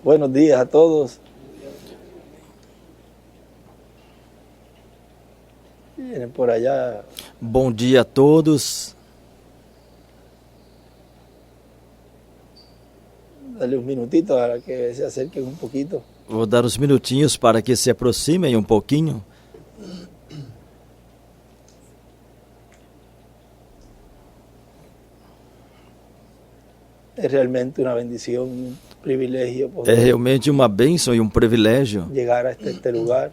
Buenos días a todos. Vienen por allá. Bom dia a todos. Dale un minutito para que se acerquen un poquito. Vou dar uns minutinhos para que se aproximem um pouquinho. Es realmente una bendición, un privilegio É poder realmente uma bênção e um privilégio llegar a este lugar,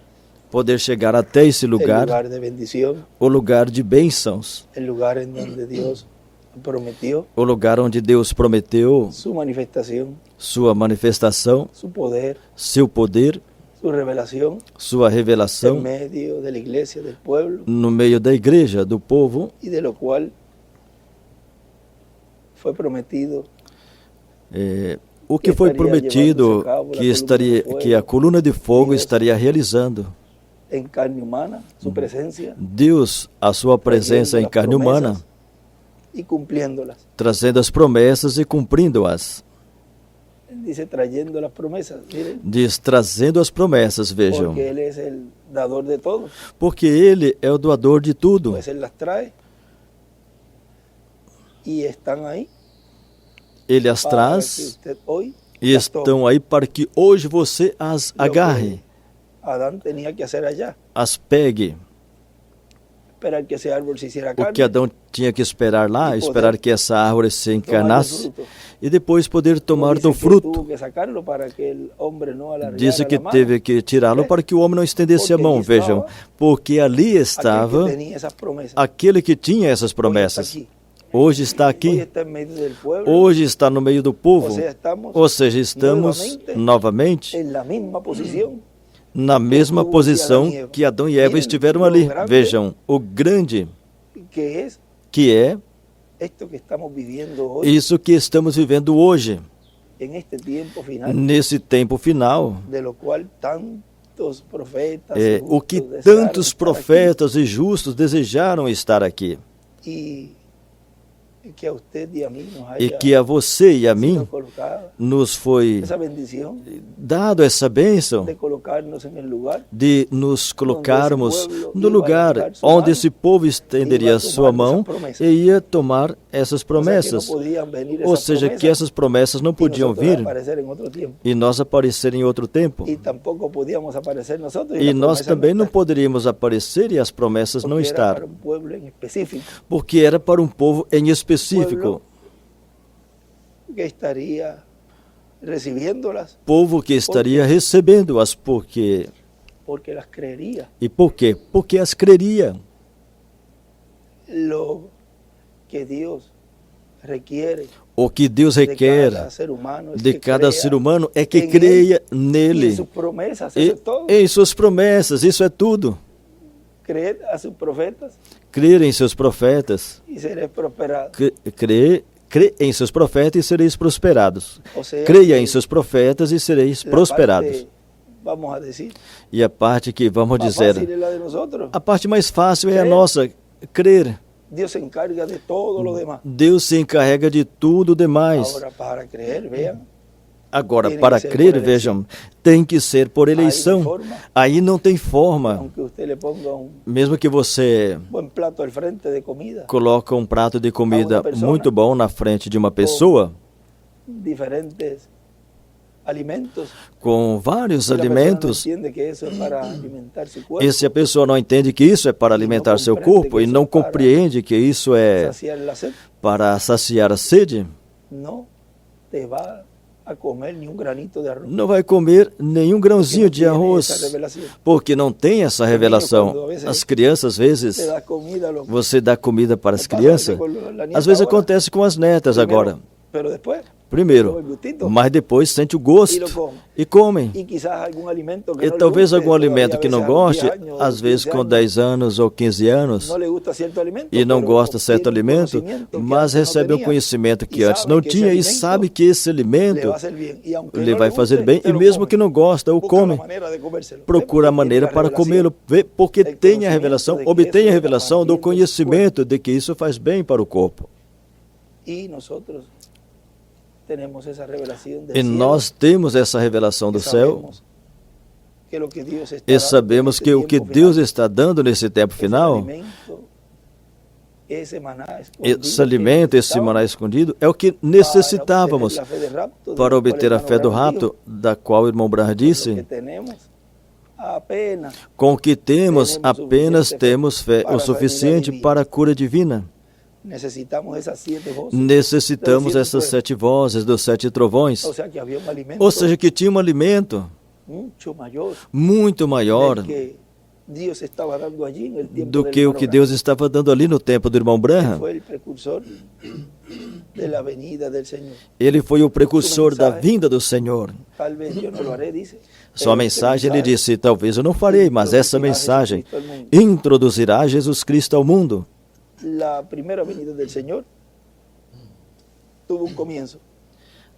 poder chegar até esse el lugar, lugar de bendición, o lugar de bênçãos, el lugar en donde Dios prometió o lugar onde Deus prometeu su manifestación, sua manifestação, su poder, seu poder, su revelación sua en revelação medio de la iglesia, del pueblo, no meio da igreja, do povo, y de lo cual fue prometido o que foi prometido que a coluna de fogo estaria realizando. en carne humana, su presencia, Deus, a sua presença em carne humana, y cumpliéndolas. trazendo as promessas e cumprindo-as. Él dice trayendo las promesas, miren, Diz, trazendo as promessas, vejam. porque Él es el dador de todo, Porque Ele é o doador de tudo. pues Él las trae y están ahí Ele as para que traz usted hoy e las tome. estão aí para que hoje você as agarre, Adán tenía que hacer allá, as pegue. esperar que ese árbol se hiciera O que carne, Adão tinha que esperar lá, E poder esperar que essa árvore se tomar do encarnasse fruto. e depois poder tomar Dice do que fruto. tuvo que sacarlo para que el hombre no alargara Disse que la mano. teve que tirá-lo para que o homem não estendesse a Porque mão, ali vejam. estava Porque ali Aquel estava que tenía esas promesas. aquele que tinha essas Hoy está promessas. aquí. Hoje está Hoy aqui, está en medio del pueblo. hoje está no meio do povo. Ou seja, Estamos novamente en la misma posición. na mesma posição que Adão e Eva estiveram ali. Vejam, o grande que es que é esto que estamos viviendo hoy, isso que estamos vivendo hoje, en este tiempo final, nesse tempo final. de lo cual tantos profetas O que justos tantos desearon profetas e justos desejaram estar aqui. estar aquí, y que a usted y a mí nos E haya que a você e a sido mim colocada nos foi esa bendición dado essa bênção de colocarnos en el lugar de nos colocarmos no lugar onde esse povo estenderia sua mão e ia tomar essas promessas. Ou seja, que essas promessas não podiam vir e nós aparecer em outro tempo. E nós também não poderíamos aparecer e as promessas não estar. Porque era para um povo em específico. Que estaria recibiéndolas Povo que estaria recebendo-as. Porque las creería. E por quê? Porque as creria. Lo que Dios requiere O que Deus requer de cada ser humano é que creia nele e em suas promessas. Isso é tudo. Creer a sus profetas Crer em seus profetas. y seréis prosperados. Crê em seus profetas e sereis prosperados. O sea, Creia em seus profetas e sereis la prosperados. parte, vamos a decir, E a parte que vamos más dizer, fácil es la de nosotros. a parte mais fácil é a Crer. nossa, crer. Dios se encarga de todo lo demás. Deus se encarrega de tudo demais. Ahora, para creer, vean, Agora, Tem para que ser crer, por vejam, tem que ser por eleição. forma. Aí não tem forma. aunque usted le ponga un Mesmo que você buen plato al frente de comida, coloca um prato de comida pessoa, muito bom na frente de uma pessoa, diferentes alimentos, com vários y la persona no alimentos, entiende que eso es para alimentar su cuerpo, e se a pessoa não entende que isso é para alimentar seu corpo e não compreende que isso é saciar la sed, para saciar a sede, no te va a comer ni un granito de arroz. não vai comer nenhum grãozinho de Esa arroz, revelación. porque não tem essa revelação. As crianças, às vezes, Te da comida a los você dá comida para as pasa crianças, con la nieta às vezes ahora, acontece com as netas primero, agora. pero después Primeiro, mas depois sente o gosto e comem. y quizás algún alimento que E no le talvez guste, algum todavía alimento a que não veces a los 10 goste, años, às vezes 15 com años, 10 anos ou 15 anos, no le gusta cierto alimento, e não pero gosta de certo obtiene un alimento, conocimiento que mas antes no recebe um tenía, conhecimento que y antes sabe não que esse tinha e alimento sabe que esse le alimento va a hacer bien. Y aunque lhe no vai le fazer guste, bem, te e lo mesmo come. que não gosta, o Busca come. la manera de comérselo. Procura a Porque maneira tiene para la revelación. comê-lo, porque Tem tem a conhecimento revelação, de que obtém isso a é revelação para do bem do conhecimento de que isso faz bem para o corpo. Y nosotros E nós temos essa revelação do céu e sabemos que o que Deus está dando nesse tempo final, esse alimento, esse maná escondido, é o que necessitávamos para obter a fé do rapto, da qual o irmão Branham disse: com o que temos, apenas temos fé o suficiente para a cura divina. Necessitamos essas 7 vozes dos 7 trovões. Ou seja, que tinha um alimento muito maior do que o que Deus estava dando ali no tempo do irmão Branham. Ele foi o precursor da vinda do Senhor. Sua mensagem, ele disse: talvez eu não farei, mas essa mensagem introduzirá Jesus Cristo ao mundo.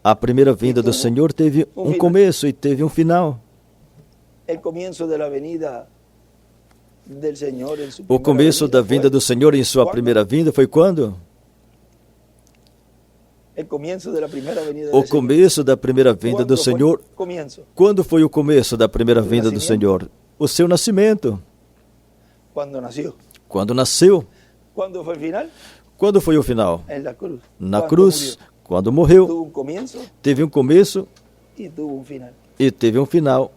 A primeira vinda do Senhor teve um começo e teve um final. O começo da vinda do Senhor em sua primeira vinda foi quando? O começo da primeira vinda do Senhor. Quando foi o começo da primeira vinda do Senhor? O seu nascimento. Quando nasceu. Quando foi o final? Na cruz. Quando morreu. Teve um começo e teve um final.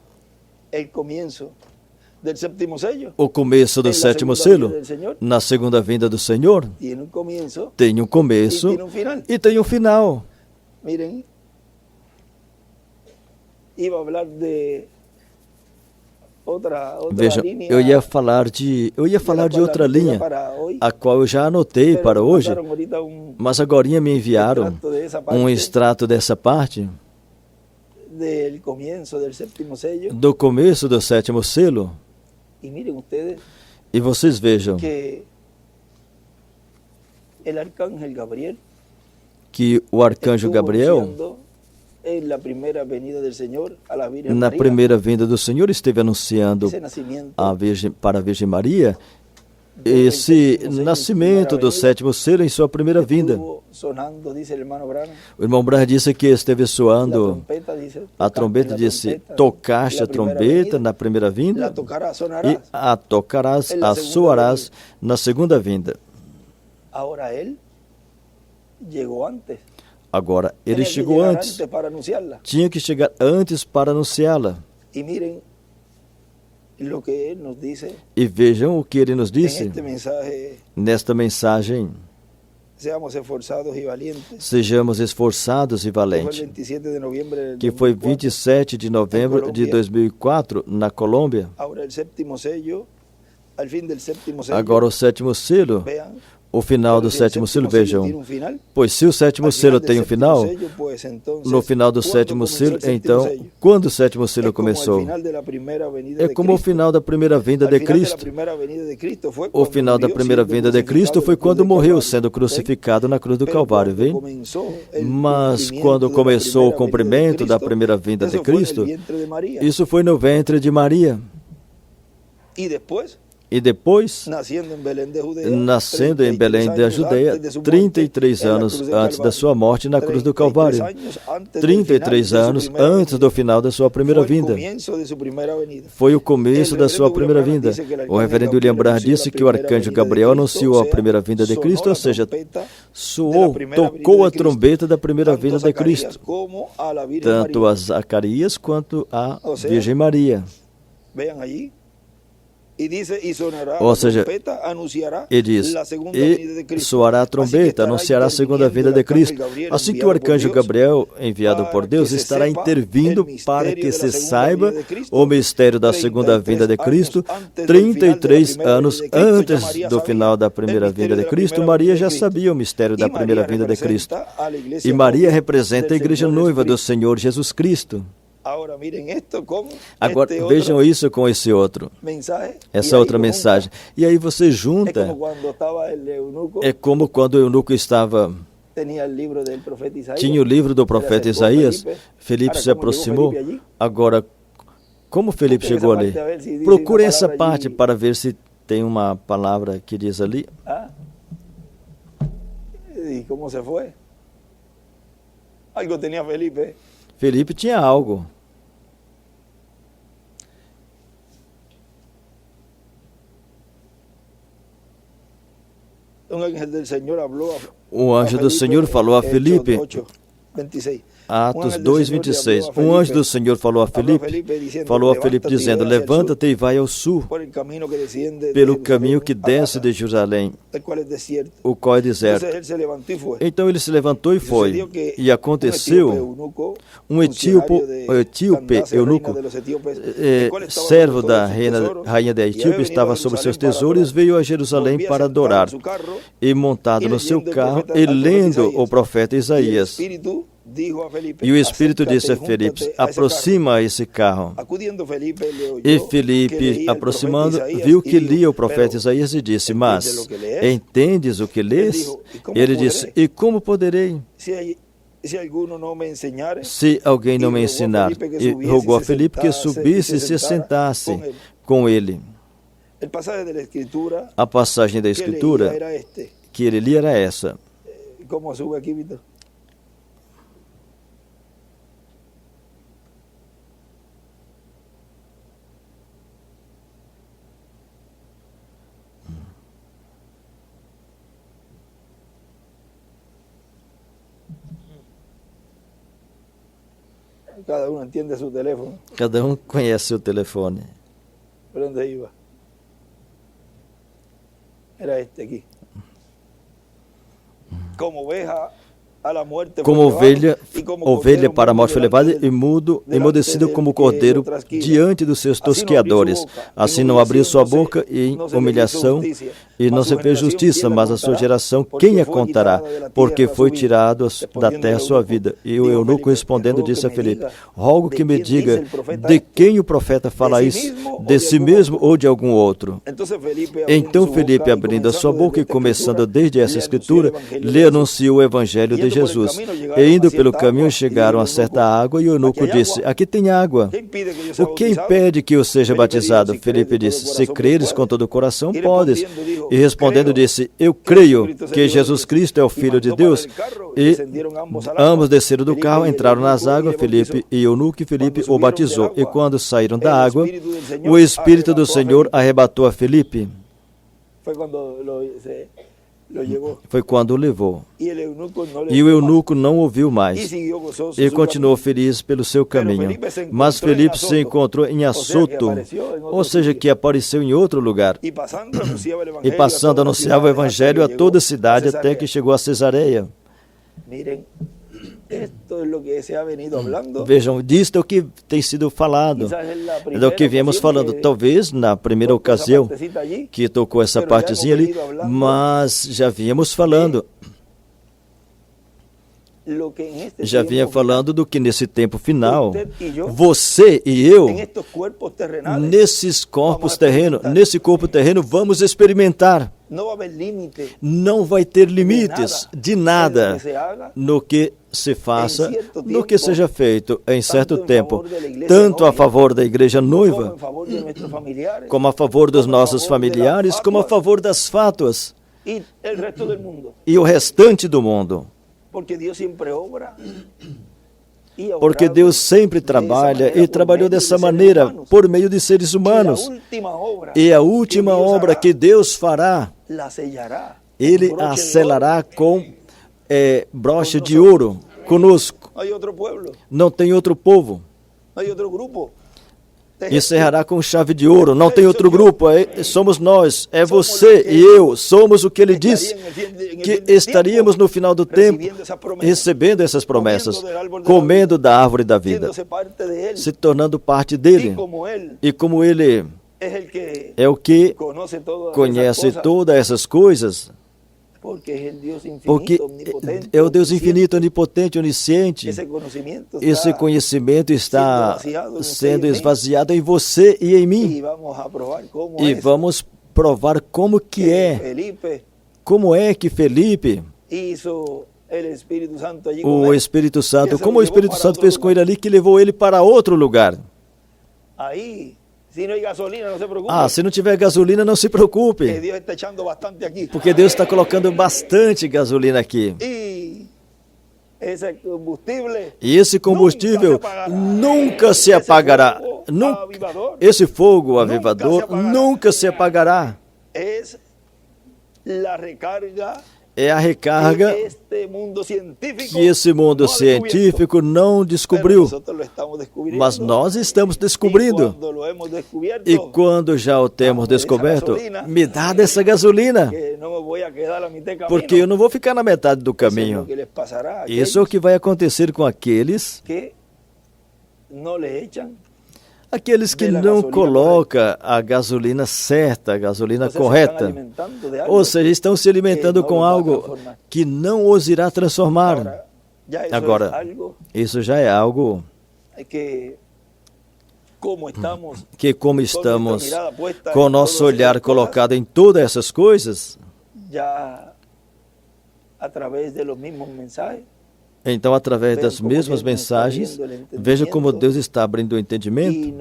O começo do 7º selo, na segunda vinda do Senhor, tem um começo e tem um final. Veja, eu ia falar de outra linha, a qual eu já anotei para hoje, mas agora me enviaram um extrato dessa parte, do começo do 7º selo. E vocês vejam que o arcanjo Gabriel, na primeira vinda do Senhor, esteve anunciando para a Virgem Maria esse nascimento do 7º selo em sua primeira vinda. O irmão Branham disse que esteve soando a trombeta, disse: tocaste a trombeta na primeira vinda e a tocarás, a soarás na segunda vinda. Agora, ele chegou antes. Tinha que chegar antes para anunciá-la. E vejam o que ele nos disse nesta mensagem: sejamos esforçados e valentes, que foi 27 de novembro de 2004, na Colômbia. Agora o 7º selo, o final do 7º selo, vejam, pois se o 7º selo tem um final, no final do 7º selo, então, quando o 7º selo começou? É como o final da primeira vinda de Cristo. O final da primeira vinda de Cristo foi quando morreu, sendo crucificado na cruz do Calvário, vem? Mas quando começou o cumprimento da primeira vinda de Cristo, isso foi no ventre de Maria. E depois, nascendo em Belém da Judeia, 33 anos antes da sua morte na cruz do Calvário. 33 anos antes do final da sua primeira vinda. Foi o começo da sua primeira vinda. O reverendo William Branham disse que o arcanjo Gabriel anunciou a primeira vinda de Cristo, ou seja, tocou a trombeta da primeira vinda de Cristo, tanto a Zacarias quanto a Virgem Maria. Ou seja, ele diz: e soará a trombeta, anunciará a segunda vinda de Cristo. Assim que o arcanjo Gabriel, enviado por Deus, estará intervindo para que se saiba o mistério da segunda vinda de Cristo. 33 anos antes do final da primeira vinda de Cristo, Maria já sabia o mistério da primeira vinda de Cristo. E Maria representa a igreja noiva do Senhor Jesus Cristo. Agora vejam isso com esse outro, essa outra mensagem. E aí você junta, é como quando o eunuco tinha o livro do profeta Isaías. Felipe se aproximou. Agora, como Felipe chegou ali? Procure essa parte para ver se tem uma palavra que diz ali. E como se foi? Algo tenía Felipe. Felipe tinha algo. Un ángel del Señor habló O anjo do Senhor falou a Felipe, Atos 2:26. Um anjo do Senhor falou a Felipe dizendo: levanta-te e vai ao sul, pelo caminho que desce de Jerusalém, o qual é deserto. Então ele se levantou e foi. E aconteceu, um etíope eunuco, servo da rainha da Etiópia, estava sobre seus tesouros, veio a Jerusalém para adorar. E montado no seu carro, e lendo o profeta Isaías. E o Espírito disse a Felipe: aproxima esse carro. E Felipe, aproximando, viu que lia o profeta Isaías e disse: mas entendes o que lês? Ele disse: e como poderei? Se alguém não me ensinar. E rogou a Felipe que subisse e se sentasse com ele. A passagem da Escritura que ele lia era essa. Como sube aqui, Vitor? Cada um entende seu telefone. Cada um conhece seu telefone. Por onde iba? Era este aqui. Como ovelha para a morte foi levada, e mudo, emudecido como cordeiro diante dos seus tosqueadores. Assim não abriu sua boca em humilhação, e não se fez justiça, mas a sua geração, quem a contará? Porque foi tirado da terra sua vida. E o eunuco respondendo disse a Felipe: rogo que me diga de quem o profeta fala isso, de si mesmo ou de algum outro. Então Felipe, abrindo a sua boca e começando desde essa escritura, lhe anunciou o evangelho de Jesus. E indo pelo caminho chegaram a certa água, e o eunuco disse: aqui tem água. O que impede que eu seja batizado? Felipe disse: se creres com todo o coração, podes. E respondendo disse: eu creio que Jesus Cristo é o Filho de Deus. E ambos desceram do carro, entraram nas águas, Felipe e eunuco, e Felipe o batizou. E quando saíram da água, o Espírito do Senhor arrebatou a Felipe. Foi quando o levou. E o eunuco não ouviu mais. E continuou feliz pelo seu caminho. Mas Felipe se encontrou em Assoto, ou seja, que apareceu em outro lugar. E passando anunciava o evangelho a toda a cidade, até que chegou a Cesareia. Vejam, disto é o que tem sido falado, é do que viemos falando, talvez na primeira ocasião que tocou essa partezinha ali, mas já vínhamos falando. Já vinha falando do que nesse tempo final, você e eu, nesses corpos terrenos, nesse corpo terreno, vamos experimentar. Não vai ter limites de nada no que se faça, no que seja feito em certo tempo, tanto a favor da igreja noiva, como a favor dos nossos familiares, como a favor das fátuas e o restante do mundo. Porque Deus sempre trabalha e trabalhou dessa maneira por meio de seres humanos. E a última obra que Deus fará, Ele a selará com broche de ouro conosco. Não tem outro povo. Encerrará com chave de ouro. Não tem outro grupo, somos nós, é você e eu. Somos o que Ele disse, que estaríamos no final do tempo recebendo essas promessas, comendo da árvore da vida, se tornando parte dele. E como Ele é o que conhece todas essas coisas, porque é o Deus infinito, onipotente, onisciente. Esse conhecimento está sendo esvaziado em você e em mim. E vamos provar como que é. Como é que Felipe, o Espírito Santo, como o Espírito Santo fez com ele ali, que levou ele para outro lugar. Se não tiver gasolina, não se preocupe. Porque Deus está colocando bastante gasolina aqui. E esse combustível nunca se apagará. Esse fogo avivador nunca se apagará. É a recarga que esse mundo científico não descobriu, mas nós estamos descobrindo. E quando já o temos descoberto, me dá dessa gasolina, porque eu não vou ficar na metade do caminho. Isso é o que vai acontecer com aqueles que não colocam a gasolina certa, a gasolina correta. Ou seja, estão se alimentando com algo que não os irá transformar. Agora, isso já é algo que, como estamos com o nosso olhar colocado em todas essas coisas, então, através das mesmas mensagens, veja como Deus está abrindo o entendimento.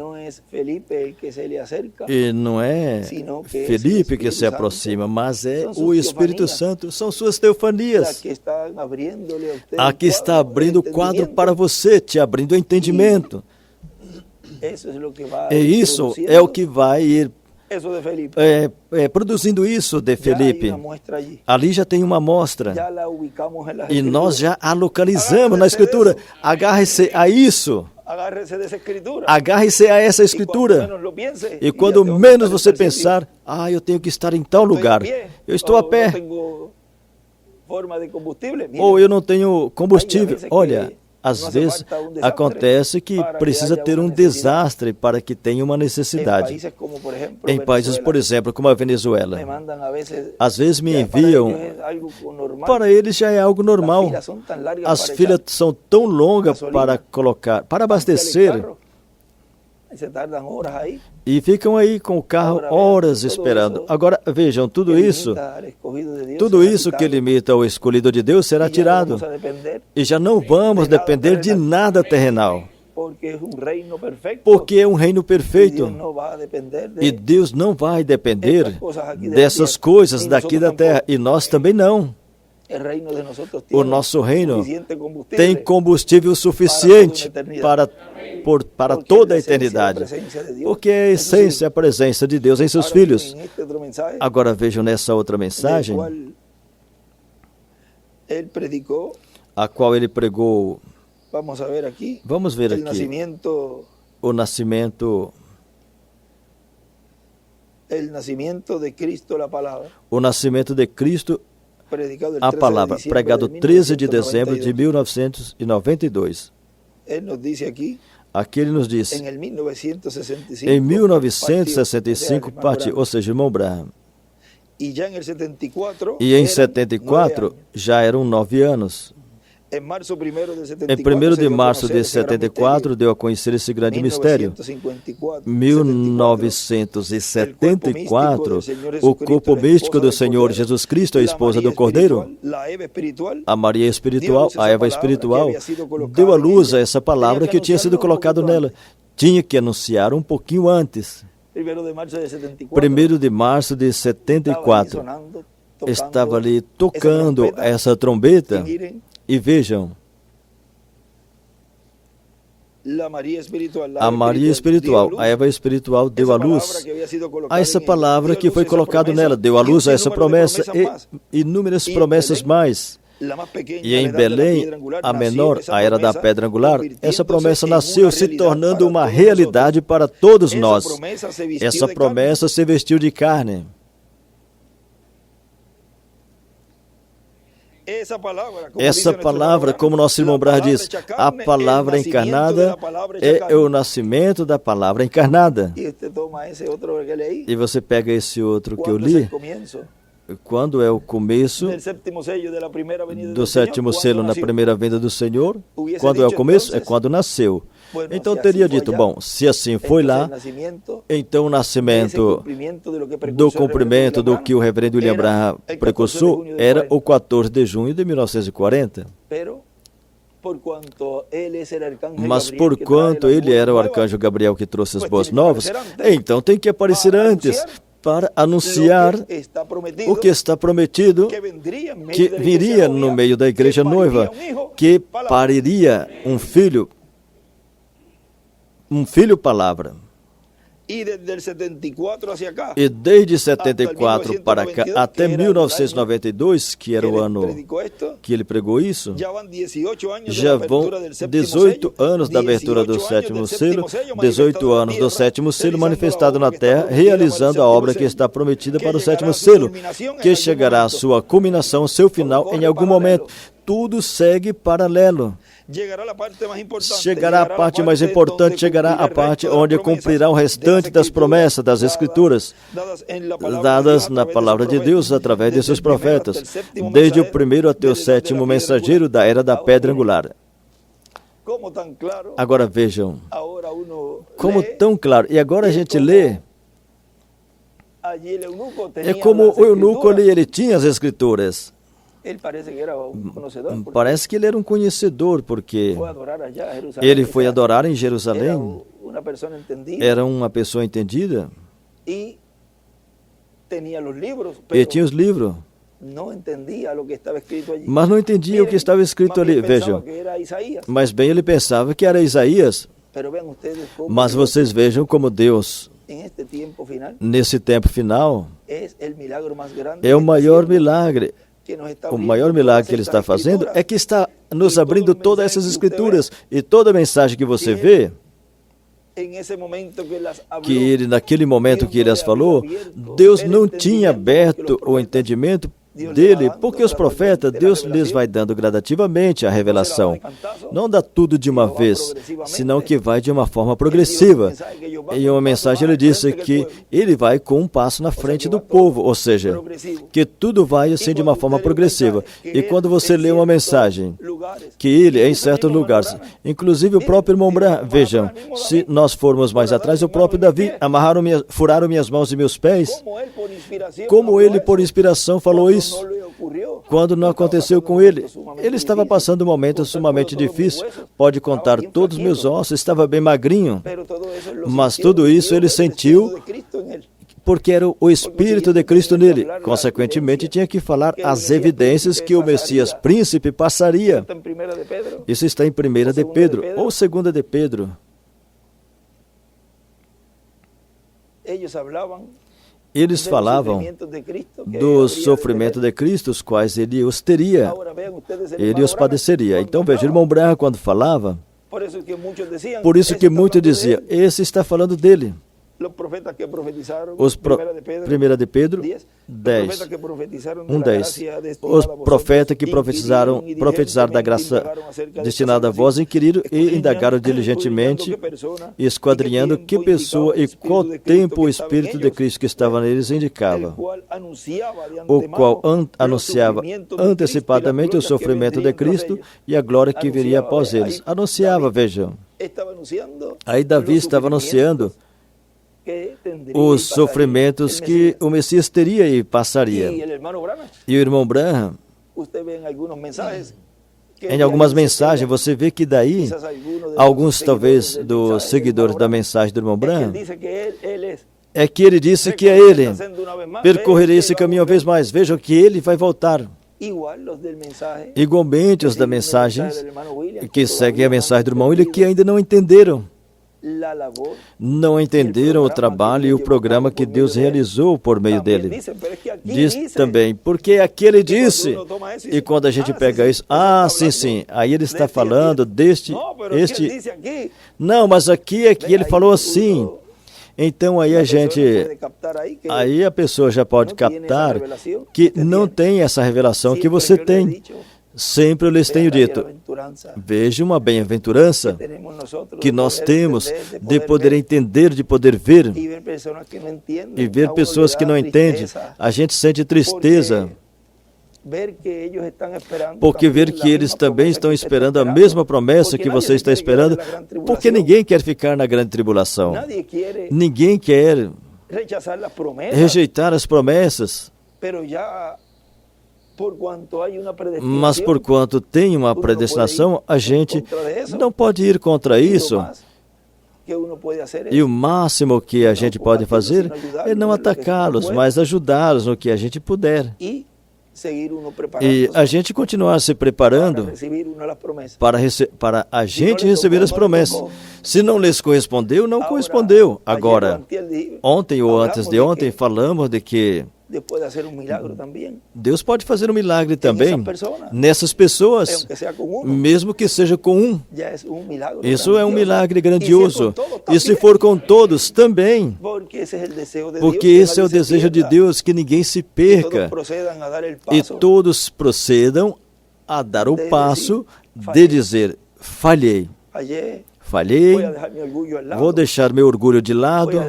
E não é Felipe que se aproxima, mas é o Espírito Santo. São suas teofanias. Aqui está abrindo o quadro para você, te abrindo o entendimento. E isso é o que vai ir produzindo isso de Felipe. Ali já tem uma amostra. E nós já a localizamos na Escritura. Agarre-se a isso. Agarre-se a essa Escritura. E quando menos você pensar, eu tenho que estar em tal lugar. Eu estou a pé. Ou eu não tenho combustível. Olha, às vezes acontece que precisa ter um desastre para que tenha uma necessidade. Em países, por exemplo, como a Venezuela, às vezes me enviam, para eles já é algo normal. As filas são tão longas para abastecer, e ficam aí com o carro horas esperando. Agora, vejam, tudo isso que limita o escolhido de Deus será tirado. E já não vamos depender de nada terrenal. Porque é um reino perfeito. E Deus não vai depender dessas coisas daqui da terra. E nós também não. O nosso reino tem combustível suficiente para toda a eternidade, porque é a essência, a presença de Deus em seus filhos. Agora vejam nessa outra mensagem, a qual ele pregou. Vamos ver aqui o nascimento de Cristo, a palavra, pregado 13 de dezembro de 1992. Aqui ele nos diz, em 1965, ou seja, irmão Branham. E em 74, já eram 9 anos. Em 1º de março de 74, deu a conhecer esse grande mistério. 1974, o corpo místico do Senhor Jesus Cristo, a esposa do Cordeiro, a Maria espiritual, a Eva espiritual, deu à luz a essa palavra que tinha sido colocado nela. Tinha que anunciar um pouquinho antes. 1º de março de 74, estava ali tocando essa trombeta. E vejam, a Maria espiritual, a Eva espiritual deu à luz a essa palavra que foi colocada nela, deu à luz a essa promessa e inúmeras promessas mais. E em Belém, a menor, a era da pedra angular, essa promessa nasceu se tornando uma realidade para todos nós. Essa promessa se vestiu de carne. Essa palavra, como nosso irmão Branham diz, a palavra encarnada é o nascimento da palavra encarnada. E você pega esse outro que eu li, quando é o começo do sétimo selo na primeira vinda do Senhor, quando é o começo, é quando nasceu. Então teria dito, bom, se assim foi lá, então o nascimento do cumprimento do que o reverendo William Branham precursou era o 14 de junho de 1940. Mas porquanto ele era o arcanjo Gabriel que trouxe as boas novas, então tem que aparecer antes, para anunciar o que está prometido, que viria no meio da igreja noiva, que pariria um filho palavra. E desde 74 para cá, até 1992, que era o ano que ele pregou isso, já vão 18 anos da abertura do sétimo selo, 18 anos do sétimo selo manifestado na terra, realizando a obra que está prometida para o sétimo selo, que chegará à sua culminação, seu final, em algum momento. Tudo segue paralelo. Chegará a parte mais importante, chegará a parte onde cumprirá o restante das promessas das Escrituras, dadas na palavra de Deus através de seus profetas, desde o primeiro até o sétimo mensageiro da era da pedra angular. Agora vejam, como tão claro, e agora a gente lê, é como o eunuco ali, ele tinha as Escrituras. Parece que ele era um conhecedor, porque ele foi adorar em Jerusalém. Era uma pessoa entendida. E tinha os livros. Mas não entendia o que estava escrito ali. Vejam, mas bem ele pensava que era Isaías. Mas vocês vejam como Deus, nesse tempo final, é o maior milagre. O maior milagre que ele está fazendo é que está nos abrindo todas essas Escrituras, e toda mensagem que você vê, que ele, naquele momento que ele as falou, Deus não tinha aberto o entendimento dele, porque os profetas, Deus lhes vai dando gradativamente a revelação. Não dá tudo de uma vez, senão que vai de uma forma progressiva. Em uma mensagem ele disse que ele vai com um passo na frente do povo, ou seja, que tudo vai assim de uma forma progressiva. E quando você lê uma mensagem, que ele é em certos lugares, inclusive o próprio irmão Branham, vejam, se nós formos mais atrás, o próprio Davi, furaram minhas mãos e meus pés, como ele por inspiração falou isso, quando não aconteceu com ele. Ele estava passando um momento sumamente difícil. Pode contar todos os meus ossos, estava bem magrinho. Mas tudo isso ele sentiu porque era o Espírito de Cristo nele. Consequentemente, tinha que falar as evidências que o Messias príncipe passaria. Isso está em 1 de Pedro ou 2 de Pedro. Eles falavam do sofrimento de Cristo, os quais ele os teria, ele os padeceria. Então, veja, o irmão Branham, quando falava, por isso que muitos diziam, esse está falando dele. Os 1 de Pedro 10, 1:10. Os profetas que profetizaram da graça destinada a vós inquiriram e indagaram diligentemente, esquadrinhando que pessoa e qual tempo o Espírito de Cristo que estava neles indicava, o qual anunciava antecipadamente o sofrimento de Cristo e a glória que viria após eles. Anunciava, vejam. Aí Davi estava anunciando os sofrimentos que o Messias teria e passaria. E o irmão Branham, em algumas mensagens, você vê que daí, alguns talvez dos seguidores da mensagem do irmão Branham, é que ele disse que é ele, percorrerei esse caminho uma vez mais, vejam que ele vai voltar. Igualmente os da mensagem, que seguem a mensagem do irmão William, que ainda não entenderam. Não entenderam o trabalho e o programa que Deus realizou por meio dele. Diz também, porque aquele disse, e quando a gente pega isso, sim, aí ele está falando não, mas aqui ele falou assim. Então aí aí a pessoa já pode captar que não tem essa revelação que você tem. Sempre eu lhes tenho dito, veja uma bem-aventurança que nós temos de poder entender, de poder ver, e ver pessoas que não entendem. A gente sente tristeza, porque ver que eles também estão esperando a mesma promessa que você está esperando, porque ninguém quer ficar na grande tribulação. Ninguém quer rejeitar as promessas. Mas por quanto tem uma predestinação, a gente não pode ir contra isso, E o máximo que a gente pode fazer é não atacá-los, mas ajudá-los no que a gente puder. E a gente continuar se preparando para a gente receber as promessas. Se não lhes correspondeu, não correspondeu. Agora, ontem ou antes de ontem, falamos de que Deus pode fazer um milagre também nessas pessoas, mesmo que seja com um. Isso é um milagre grandioso. E se for com todos, também. Porque esse é o desejo de Deus, que ninguém se perca. E todos procedam a dar o passo de dizer: falhei. Falhei, vou deixar meu orgulho de lado,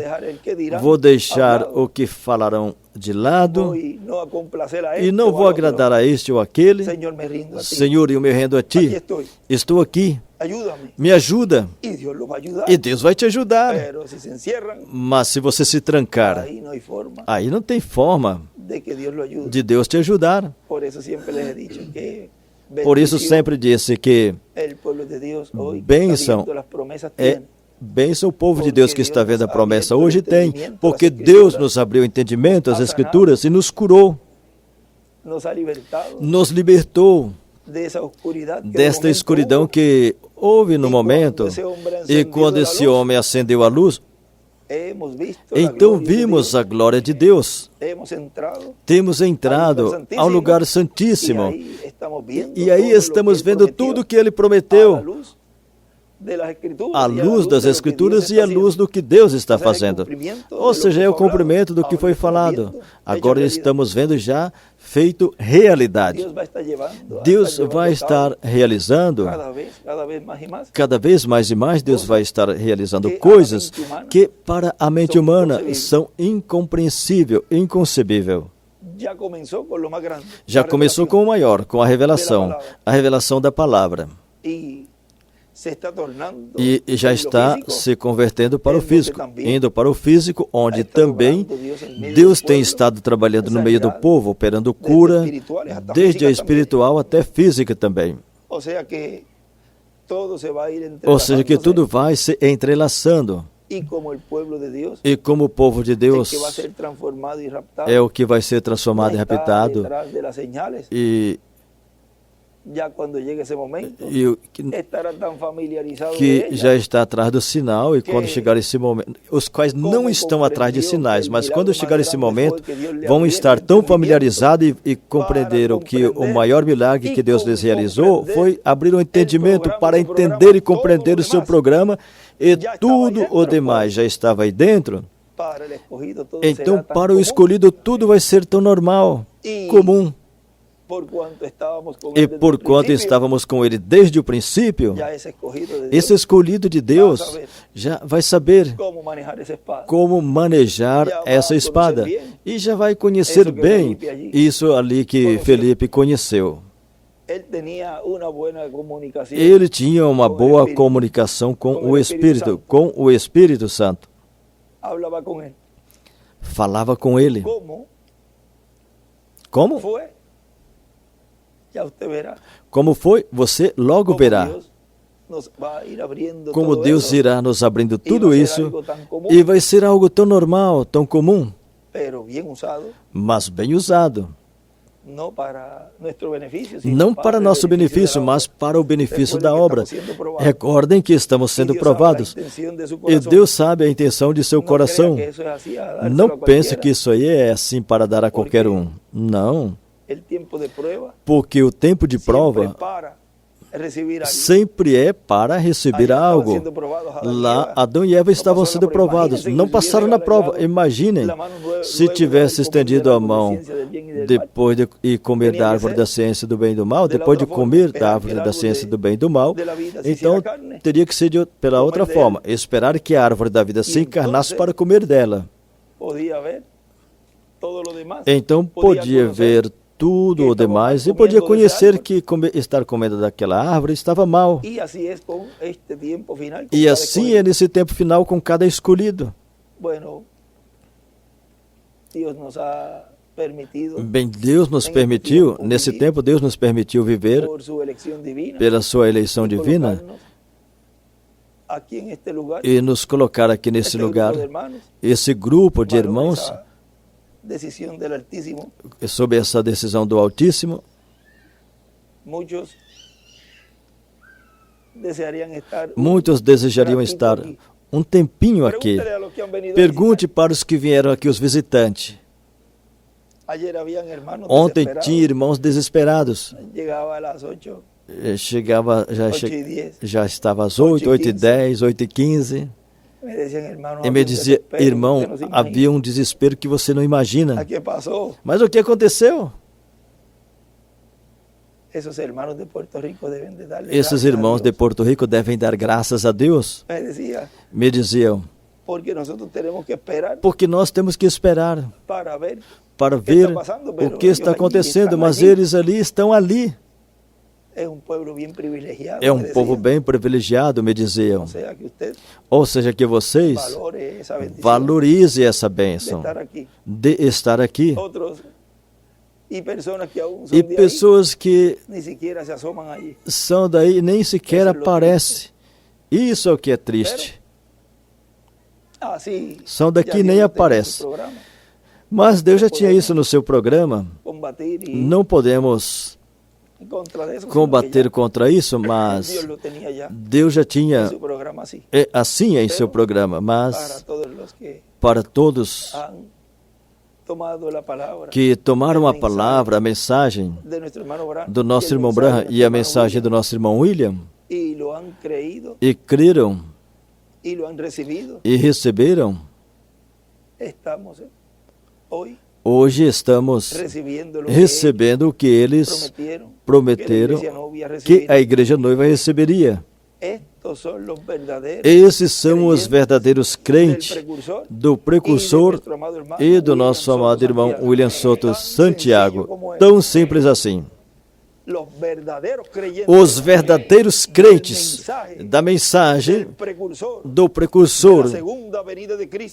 vou deixar o que falarão de lado e não vou agradar a este ou aquele. Senhor, eu me rendo a Ti, estou aqui, me ajuda. E Deus vai te ajudar. Mas se você se trancar, aí não tem forma de Deus te ajudar. Por isso sempre disse que bênção o povo de Deus que está vendo a promessa hoje tem, porque Deus nos abriu o entendimento, as Escrituras, e nos curou, nos libertou desta escuridão que houve no momento. E quando esse homem acendeu a luz, então vimos a glória de Deus. Temos entrado ao lugar santíssimo. E aí estamos vendo tudo que Ele prometeu, à luz das Escrituras e à luz do que Deus está fazendo. Ou seja, é o cumprimento do que foi falado. Agora estamos vendo já feito realidade. Deus vai estar realizando, cada vez mais e mais, Deus vai estar realizando coisas que para a mente humana são incompreensíveis, inconcebíveis. Já começou com o maior, com a revelação da palavra. E já está se convertendo para o físico, indo para o físico, onde também Deus tem estado trabalhando no meio do povo, operando cura, desde a espiritual até física também. Ou seja, que tudo vai se entrelaçando. E como o povo de Deus é o que vai ser transformado e raptado, e que já está atrás do sinal, e quando chegar esse momento, os quais não estão atrás de sinais, mas quando chegar esse momento, vão estar tão familiarizados e compreenderam que o maior milagre que Deus lhes realizou foi abrir o entendimento para entender e compreender o seu programa, e tudo o demais já estava aí dentro. Então, para o escolhido, tudo vai ser tão normal, comum. E por quanto estávamos com Ele desde o princípio, esse escolhido de Deus já vai saber como manejar essa espada. E já vai conhecer bem isso ali que Felipe conheceu. Ele tinha uma boa comunicação com o Espírito Santo. Falava com ele. Como? Como foi? Você logo verá. Como Deus irá nos abrindo tudo isso, e vai ser algo tão normal, tão comum, mas bem usado. Não para nosso benefício, mas para o benefício da obra. Recordem que estamos sendo provados. E Deus sabe a intenção de seu coração. Não pense que isso aí é assim para dar a qualquer um. Não. Porque o tempo de prova sempre é para receber algo. Lá, Adão e Eva estavam sendo provados, não passaram na prova. Imaginem se tivesse estendido a mão depois de comer da árvore da ciência do bem e do mal, depois de comer da árvore da ciência do bem e do mal, então teria que ser pela outra forma, esperar que a árvore da vida se encarnasse para comer dela. Então podia ver tudo o demais, e podia conhecer que estar comendo daquela árvore estava mal. E assim é nesse tempo final com cada escolhido. Bem, Deus nos permitiu, nesse tempo Deus nos permitiu viver pela sua eleição divina, e nos colocar aqui nesse lugar, esse grupo de irmãos, sob essa decisão do Altíssimo. Muitos desejariam estar um tempinho aqui. Pergunte para os que vieram aqui, os visitantes. Ontem tinha irmãos desesperados. Chegava, já estava às 8, 8h10, 8h15. E me dizia, irmão, havia um desespero que você não imagina. Mas o que aconteceu? Esses irmãos de Porto Rico devem dar graças a Deus. Me diziam, porque nós temos que esperar para ver o que está acontecendo, mas eles ali estão ali. É um povo bem privilegiado, me diziam. Ou seja, que vocês valorizem essa bênção de estar aqui. E pessoas que são daí e nem sequer aparecem. Isso é o que é triste. São daqui e nem aparecem. Mas Deus já tinha isso no seu programa. Não podemos combater contra isso, mas Deus já tinha assim em seu programa. Mas para todos que tomaram a palavra, a mensagem do nosso irmão Branham e a mensagem do nosso irmão William, e creram e receberam, hoje estamos recebendo o que eles prometeram que a igreja noiva receberia. Esses são os verdadeiros crentes do precursor e do nosso amado irmão William Soto Santiago. Tão simples assim. Os verdadeiros crentes da mensagem do precursor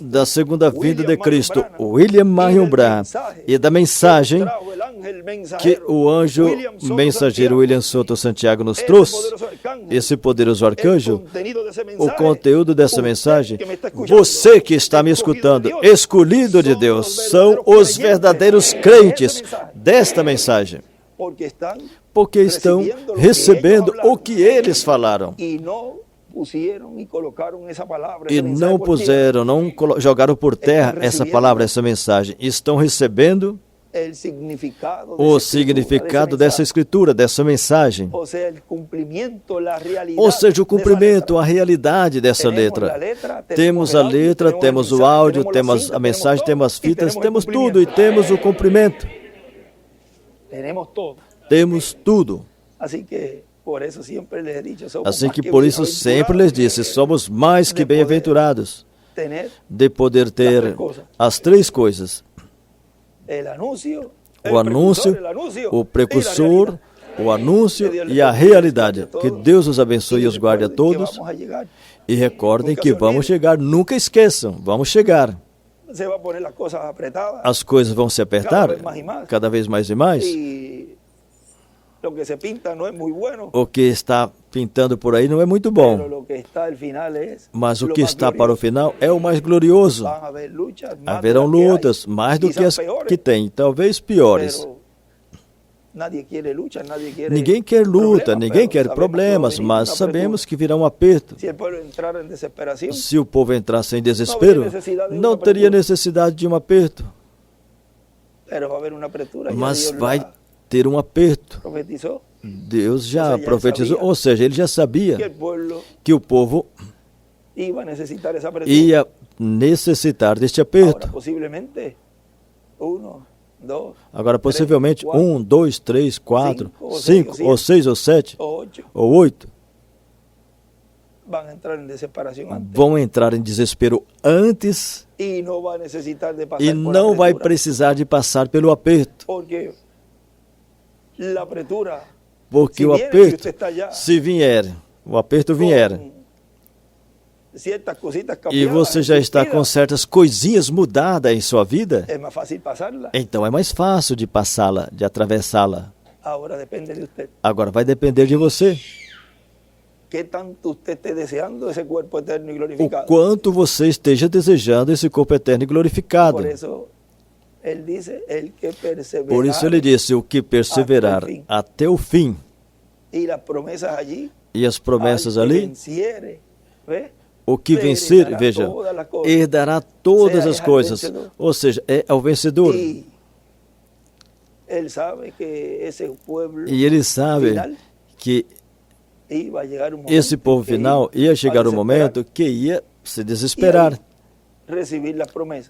da segunda vinda de Cristo, William Marion Branham, e da mensagem que o anjo mensageiro William Soto Santiago nos trouxe, esse poderoso arcanjo, o conteúdo dessa mensagem, você que está me escutando, escolhido de Deus, são os verdadeiros crentes desta mensagem. Porque estão recebendo o que eles falaram. E não puseram, não jogaram por terra essa palavra, essa mensagem. Estão recebendo o significado dessa escritura, dessa mensagem. Ou seja, o cumprimento, a realidade dessa letra. Temos a letra, temos o áudio, temos a mensagem, temos as fitas, temos tudo e temos o cumprimento. Temos tudo. Assim que por isso sempre lhes disse, somos mais que bem-aventurados de poder ter as três coisas: o anúncio, o precursor, o anúncio e a realidade. Que Deus os abençoe e os guarde a todos. E recordem que vamos chegar, nunca esqueçam, vamos chegar. As coisas vão se apertar cada vez mais e mais. O que está pintando por aí não é muito bom. Mas o que está para o final é o mais glorioso. Haverão lutas, mais do que as que tem, talvez piores. Ninguém quer luta, ninguém quer problemas, mas sabemos que virá um aperto. Se o povo entrasse em desespero, não teria necessidade de um aperto. Mas vai ter um aperto. Deus já profetizou, ou seja, ele já sabia que o povo ia necessitar deste aperto. Agora, possivelmente, 1, 2, 3, 4, 5, ou 6, ou 7, ou 8 vão entrar em desespero antes e não vai precisar de passar pelo aperto. Porque o aperto, se vier, o aperto vier, e você já está com certas coisinhas mudadas em sua vida, então é mais fácil de passá-la, de atravessá-la. Agora vai depender de você. o quanto você esteja desejando esse corpo eterno e glorificado. Por isso ele disse, o que perseverar até o fim. E as promessas ali, o que vencer, veja, herdará todas as coisas. Ou seja, é o vencedor. E ele sabe que esse povo final ia chegar um momento que ia se desesperar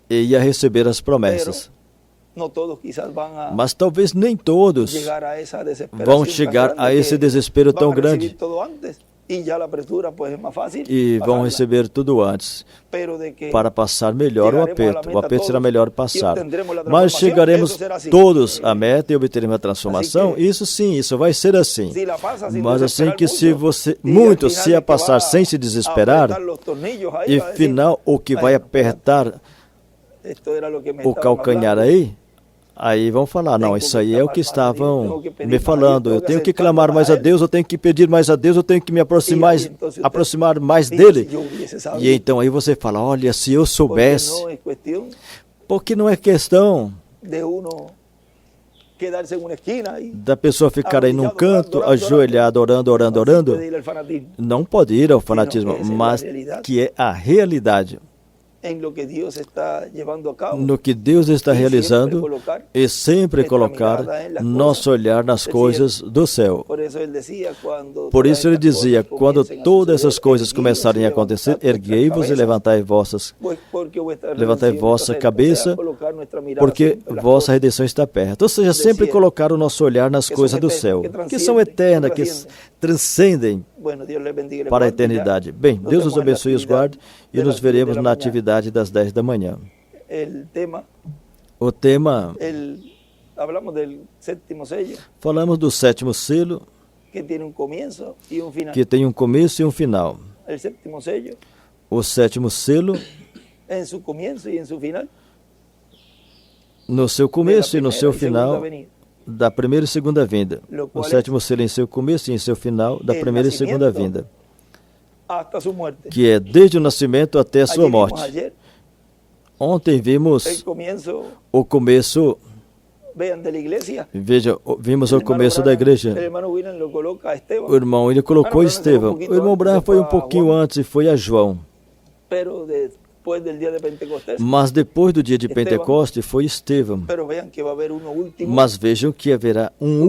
e ia receber as promessas. Mas talvez nem todos vão chegar a esse desespero tão grande e vão receber tudo antes para passar melhor o aperto. O aperto será melhor passado. Mas chegaremos todos à meta e obteremos a transformação. Isso sim, isso vai ser assim. Mas assim que se você, muito se a passar sem se desesperar, e final o que vai apertar o calcanhar aí vão falar, não, isso aí é o que estavam me falando, eu tenho que clamar mais a Deus, eu tenho que pedir mais a Deus, eu tenho que me aproximar mais dele. E então aí você fala, olha, se eu soubesse, porque não é questão da pessoa ficar aí num canto, ajoelhada, orando. Não pode ir ao fanatismo, mas que é a realidade. No que Deus está realizando e sempre colocar nosso olhar nas coisas do céu. Por isso ele dizia, quando todas essas coisas começarem a acontecer, erguei-vos e levantai vossa cabeça, porque vossa redenção está perto. Ou seja, sempre colocar o nosso olhar nas coisas do céu, que são eternas, que transcendem para a eternidade. Bem, Deus os abençoe e os guarde e nos veremos na atividade das 10 da manhã. O tema, falamos do sétimo selo, que tem um começo e um final. O sétimo selo, no seu começo e no seu final, da primeira e segunda vinda. O sétimo selo em seu começo e em seu final, da primeira e segunda vinda. Que é desde o nascimento até a sua morte. Ontem vimos o começo. Veja, vimos o começo da igreja. O irmão William colocou Estevão. O irmão Branham foi um pouquinho antes e foi a João. Mas depois do dia de Pentecoste foi Estevão. Mas vejam que haverá um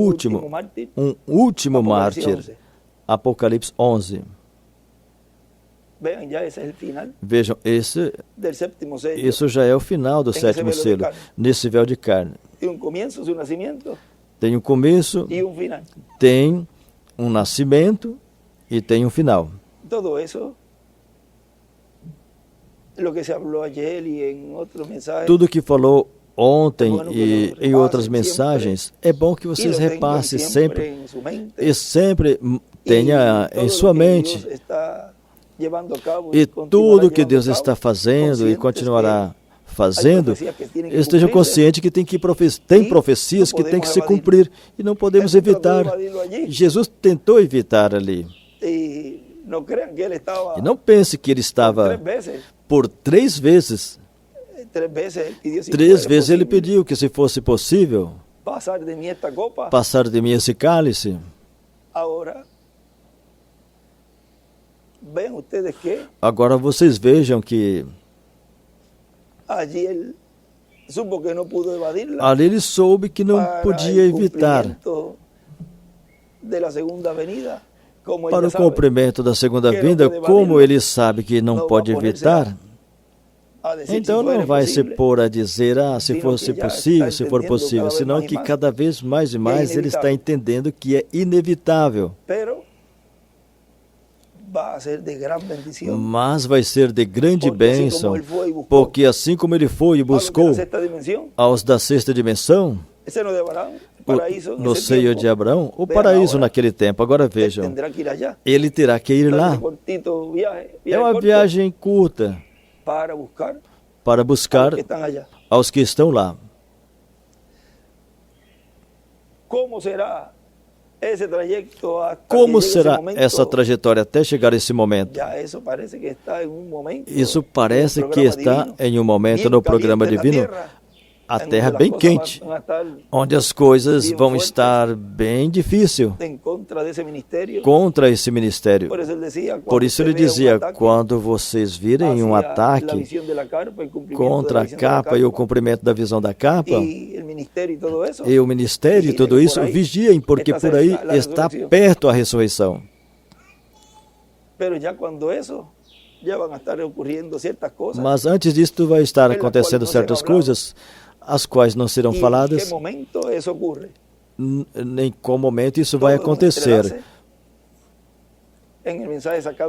último mártir. Apocalipse 11. Vejam, isso já é o final do sétimo selo, nesse véu de carne. Tem um começo, tem um nascimento e tem um final. Tudo que falou ontem e em outras mensagens, é bom que vocês repassem sempre e sempre tenha em sua mente e tudo que Deus está fazendo e continuará fazendo, estejam conscientes que tem profecias que tem que se cumprir e não podemos evitar. Jesus tentou evitar ali. E não pense que ele estava por 3 vezes. 3 vezes ele pediu que, se fosse possível, passar de mim esse cálice. Agora vocês vejam que ali ele soube que não podia evitar para o cumprimento da segunda vinda, como ele sabe que não pode evitar. Então não vai se pôr a dizer, se fosse possível, se for possível, senão que cada vez mais e mais ele está entendendo que é inevitável. Mas vai ser de grande bênção, porque assim como ele foi e buscou aos da sexta dimensão, no seio de Abraão, o paraíso naquele tempo. Agora vejam, ele terá que ir lá. É uma viagem curta para buscar aos que estão lá. Como será essa trajetória até chegar a esse momento? Isso parece que está em um momento no programa divino, a terra bem quente, onde as coisas vão estar bem difíceis contra esse ministério. Por isso ele dizia, quando vocês virem um ataque contra a capa e o cumprimento da visão da capa, e o ministério e tudo isso, vigiem, porque por aí está perto a ressurreição. Mas antes disso vai estar acontecendo certas coisas, as quais não serão faladas. Em qual momento isso vai acontecer.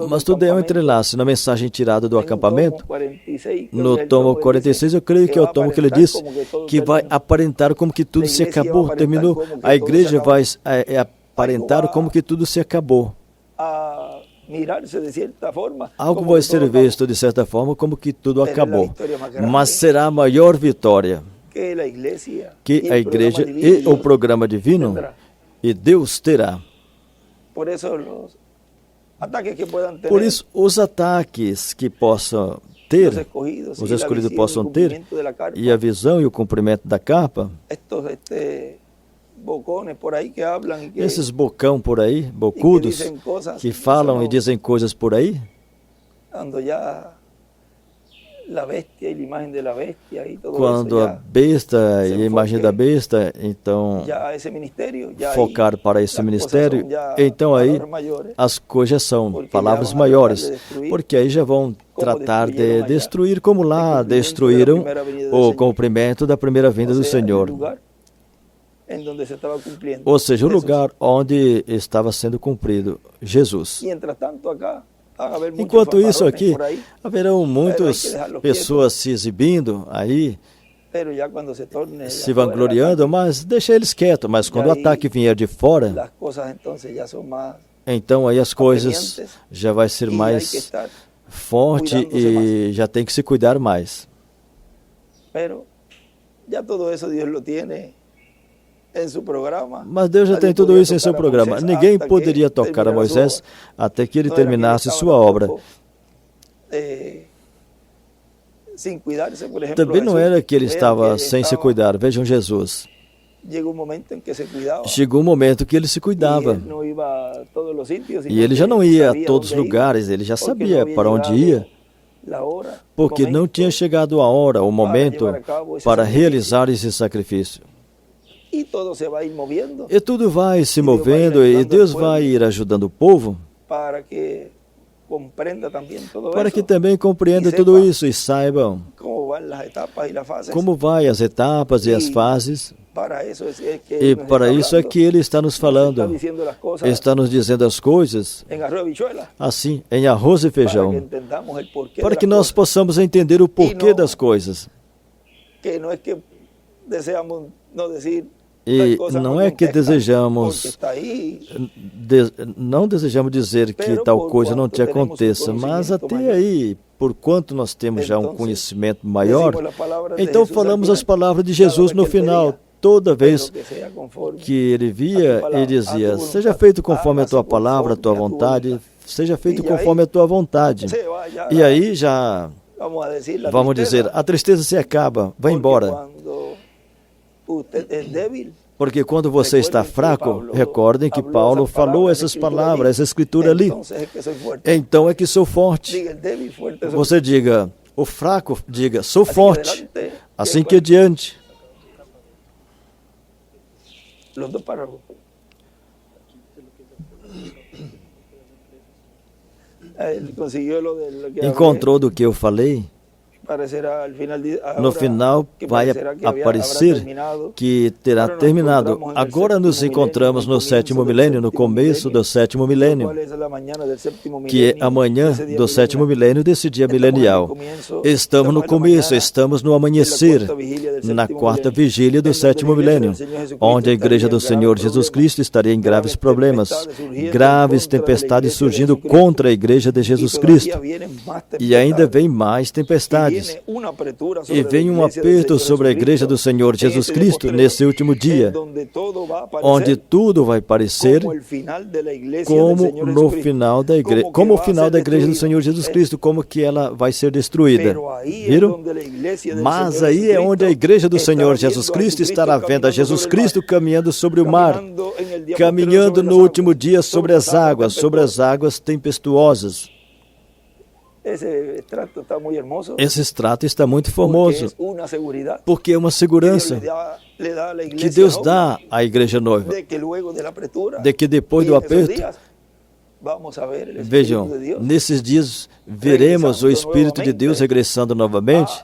Mas tudo é um entrelaço. Na mensagem tirada do acampamento, no tomo 46, eu creio que é o tomo que ele diz que vai aparentar como que tudo se acabou, terminou. A igreja vai aparentar como que tudo se acabou. Algo vai ser visto de certa forma como que tudo acabou. Mas será a maior vitória que a igreja e o programa divino e Deus terá. Por isso, os ataques que possam ter, os escolhidos possam ter, e a visão e o cumprimento da capa, esses bocão por aí, bocudos, que falam e dizem coisas por aí, quando a besta e a imagem da besta, então focar para esse ministério, então aí as coisas são palavras maiores, porque aí já vão tratar de destruir como lá destruíram o cumprimento da primeira vinda do Senhor. Ou seja, o lugar onde estava sendo cumprido Jesus. Enquanto isso aqui, haverão muitas pessoas se exibindo aí, se vangloriando, mas deixa eles quietos. Mas quando o ataque vier de fora, então aí as coisas já vai ser mais forte e já tem que se cuidar mais. Mas Deus já tem tudo isso em seu programa. Ninguém poderia tocar a Moisés até que ele terminasse sua obra. Também não era que ele estava sem se cuidar. Vejam Jesus. Chegou um momento que ele se cuidava. E ele já não ia a todos os lugares, ele já sabia para onde ia. Porque não tinha chegado a hora, o momento, para realizar esse sacrifício. E tudo vai se movendo e Deus vai ir ajudando o povo para que também compreenda tudo isso e saibam como vai as etapas e as fases. E para isso é que Ele está nos falando, está nos dizendo as coisas assim, em arroz e feijão, para que nós possamos entender o porquê das coisas. E não é que desejamos, não desejamos dizer que tal coisa não te aconteça, mas até aí, por quanto nós temos já um conhecimento maior, então falamos as palavras de Jesus no final. Toda vez que ele via, ele dizia, seja feito conforme a tua palavra, a tua vontade, seja feito conforme a tua vontade. E aí já, vamos dizer, a tristeza se acaba, vai embora. Porque quando você está fraco, recordem que Paulo falou essas palavras, essa escritura ali. Então é que sou forte. Você diga, o fraco, diga, sou forte. Assim que adiante. Encontrou do que eu falei? No final vai aparecer que terá terminado. Agora nos encontramos no sétimo milênio, no começo do sétimo milênio, que é amanhã do sétimo milênio desse dia milenial. Estamos no começo, estamos no amanhecer, na quarta vigília do sétimo milênio, onde a igreja do Senhor Jesus Cristo estaria em graves problemas, graves tempestades surgindo contra a igreja de Jesus Cristo. E ainda vem mais tempestades. verdades. E vem um aperto sobre a igreja do Senhor Jesus Cristo nesse último dia, onde tudo vai parecer como no final da igreja, como o final da igreja do Senhor Jesus Cristo, como que ela vai ser destruída. Viram? Mas aí é onde a igreja do Senhor Jesus Cristo estará vendo a Jesus Cristo caminhando sobre o mar, caminhando no último dia sobre as águas tempestuosas. Esse extrato está muito formoso, porque é uma segurança que Deus dá à igreja noiva, de que depois do aperto, vejam, nesses dias veremos o Espírito de Deus regressando novamente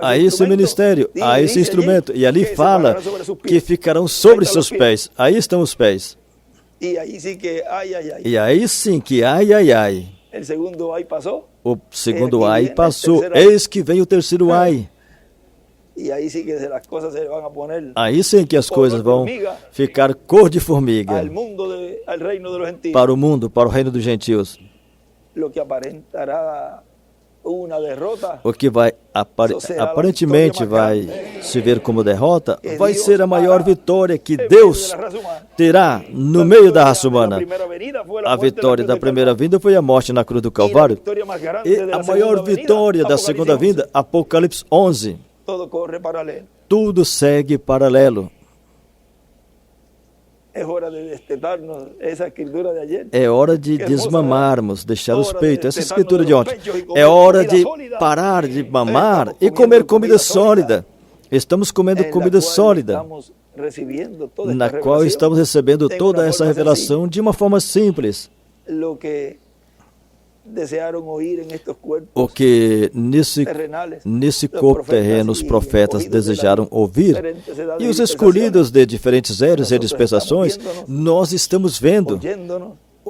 a esse ministério, a esse instrumento, e ali fala que ficarão sobre seus pés. Aí estão os pés. E aí sim que ai, ai, ai. O segundo ai passou. Eis que vem o terceiro ai. Aí sim que as coisas vão ficar cor de formiga para o mundo, para o reino dos gentios. O que vai aparentemente vai se ver como derrota, vai ser a maior vitória que Deus terá no meio da raça humana. A vitória da primeira vinda foi a morte na cruz do Calvário. E a maior vitória da segunda vinda, Apocalipse 11. Tudo segue paralelo. É hora de desmamarmos, deixar os peitos. Essa escritura de ontem. É hora de parar de mamar e comer comida sólida. Estamos comendo comida sólida, na qual estamos recebendo toda essa revelação de uma forma simples. O que nesse corpo terreno os profetas desejaram ouvir, e os escolhidos de diferentes eras e dispensações, nós estamos vendo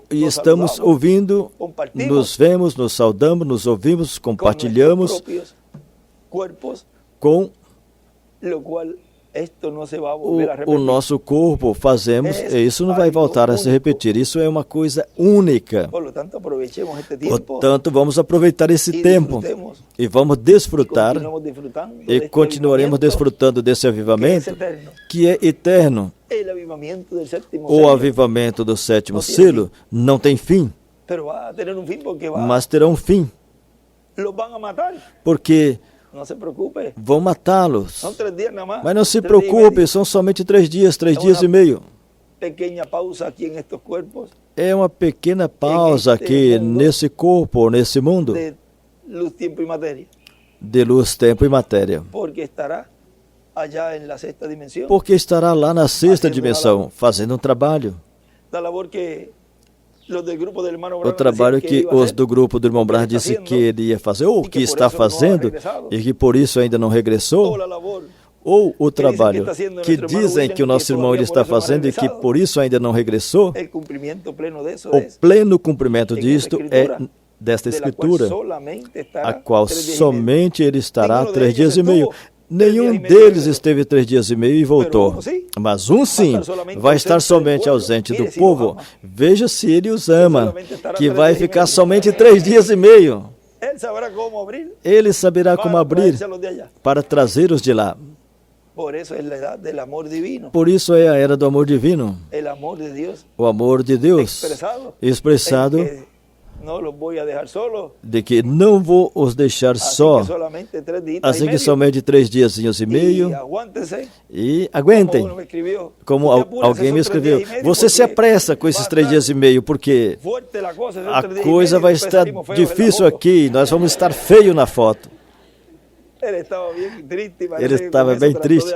e estamos ouvindo, nos vemos, nos saudamos, nos ouvimos, compartilhamos com o nosso corpo, fazemos, e isso não vai voltar a se repetir. Isso é uma coisa única. Portanto, vamos aproveitar esse tempo e vamos desfrutar e continuaremos desfrutando desse avivamento que é eterno. O avivamento do sétimo selo não tem fim, mas terá um fim, porque vão matá-los. Mas não se preocupe, são somente 3 dias e meio. É uma pequena pausa aqui nesse corpo, nesse mundo de luz, tempo e matéria. Porque estará lá na sexta dimensão, fazendo um trabalho. O trabalho que os do grupo do irmão Branham disse que ele ia fazer, ou que está fazendo, e que por isso ainda não regressou, ou o trabalho que dizem que o nosso irmão ele está fazendo e que por isso ainda não regressou, o pleno cumprimento disto é desta escritura, a qual somente ele estará 3 dias e meio. Nenhum deles esteve 3 dias e meio e voltou. Mas um sim, vai estar somente ausente do povo. Veja se ele os ama, que vai ficar somente 3 dias e meio. Ele saberá como abrir para trazê-los de lá. Por isso é a era do amor divino. O amor de Deus expressado de que não vou os deixar só, assim que somente 3 dias e meio, e aguentem, como alguém me escreveu, você se apressa com esses 3 dias e meio, porque a coisa vai estar difícil aqui, nós vamos estar feio na foto. Ele estava bem triste,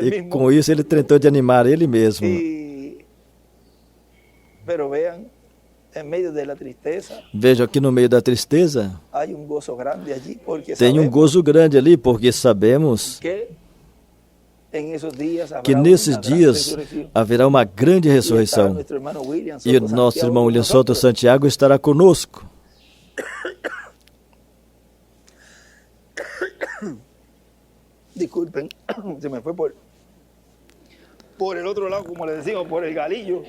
e com isso ele tentou de animar ele mesmo. Veja que no meio da tristeza tem um gozo grande ali, porque sabemos que nesses dias haverá uma grande ressurreição e o nosso irmão William Soto Santiago estará conosco. Disculpen, se me foi por el otro lado, como le decimos, por el galillo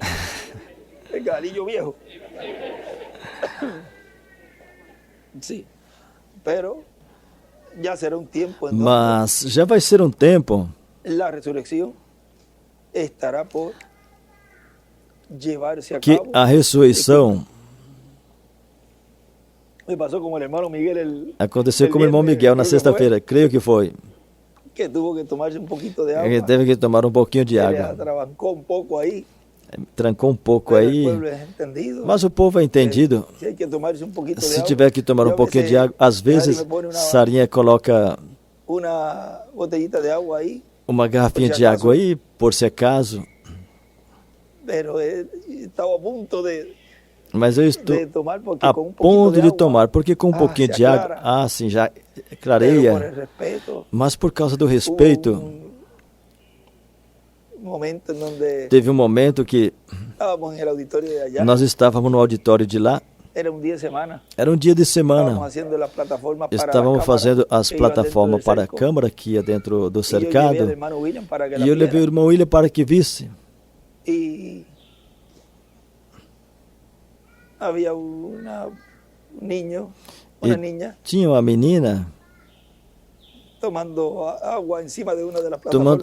viejo. Sí, pero Mas já vai ser um tempo que a ressurreição aconteceu com o irmão Miguel na sexta-feira, creio que foi. Ele teve que tomar um pouquinho de água. Trancou um pouco aí, mas o povo é entendido. Se tiver que tomar um pouquinho de água, às vezes Sarinha coloca uma garrafinha de água aí, por se acaso. Mas eu estou a ponto de tomar, porque com um pouquinho de água, sim, já clareia. Mas por causa do respeito, teve um momento que nós estávamos no auditório de lá. Era um dia de semana. Estávamos fazendo as plataformas para a câmara que ia dentro do cercado. E eu levei o irmão William para que visse. Tinha uma menina tomando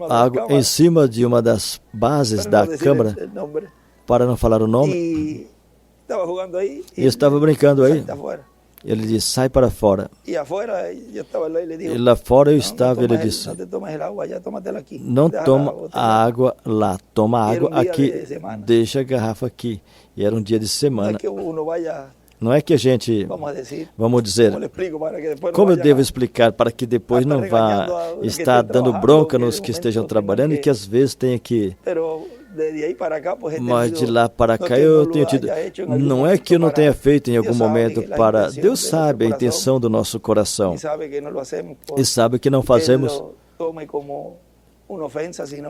água em cima de uma das bases da câmara, para não falar o nome, e estava brincando aí. Ele disse, sai para fora. E lá fora eu estava, ele disse, não toma a água lá, toma a água aqui, deixa a garrafa aqui. E era um dia de semana. Não é que a gente, vamos dizer, como eu devo explicar para que depois não vá estar dando bronca nos que estejam trabalhando e que às vezes tenha que... Mas de lá para cá eu tenho tido... Não é que eu não tenha feito em algum momento para... Deus sabe a intenção do nosso coração. E sabe que não fazemos...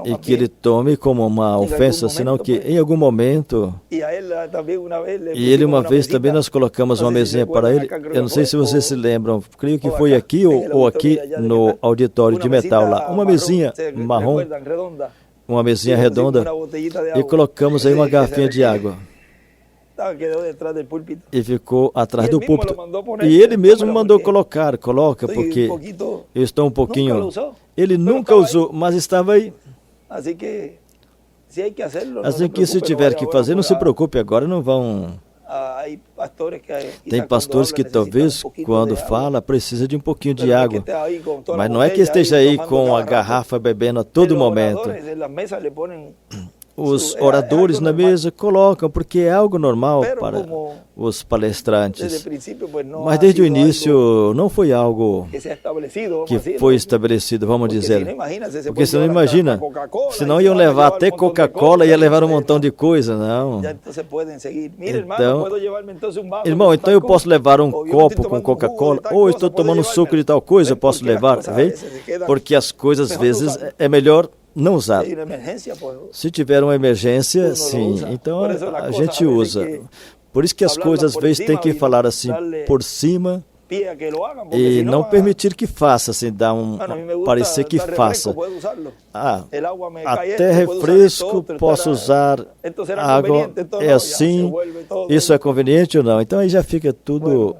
E que ele tome como uma ofensa, senão que em algum momento... E ele uma vez também nós colocamos uma mesinha para ele. Eu não sei se vocês se lembram, creio que foi aqui ou aqui no auditório de metal lá. Uma mesinha marrom, uma mesinha redonda, e colocamos aí uma garrafinha de água. E ficou atrás do púlpito. E ele mesmo mandou coloca, porque eu estou um pouquinho... Ele nunca usou, mas estava aí. Assim que se tiver que fazer, não se preocupe, agora não vão... Tem pastores que talvez, quando fala, precisa de um pouquinho de água. Mas não é que esteja aí com a garrafa bebendo a todo momento. Os oradores na mesa colocam, porque é algo normal para os palestrantes. Mas desde o início não foi algo que foi estabelecido, vamos dizer. Porque você não imagina, senão iam levar até Coca-Cola, ia levar um montão de coisa, não. Então, irmão, então eu posso levar um copo com Coca-Cola, ou estou tomando suco de tal coisa, eu posso levar, vê? Porque as coisas às vezes é melhor não usar. Se tiver uma emergência, sim, então a gente usa. Por isso que as coisas às vezes tem que falar assim por cima e não permitir que faça, assim, parecer que faça. Até refresco posso usar, água é assim, isso é conveniente ou não? Então aí já fica tudo...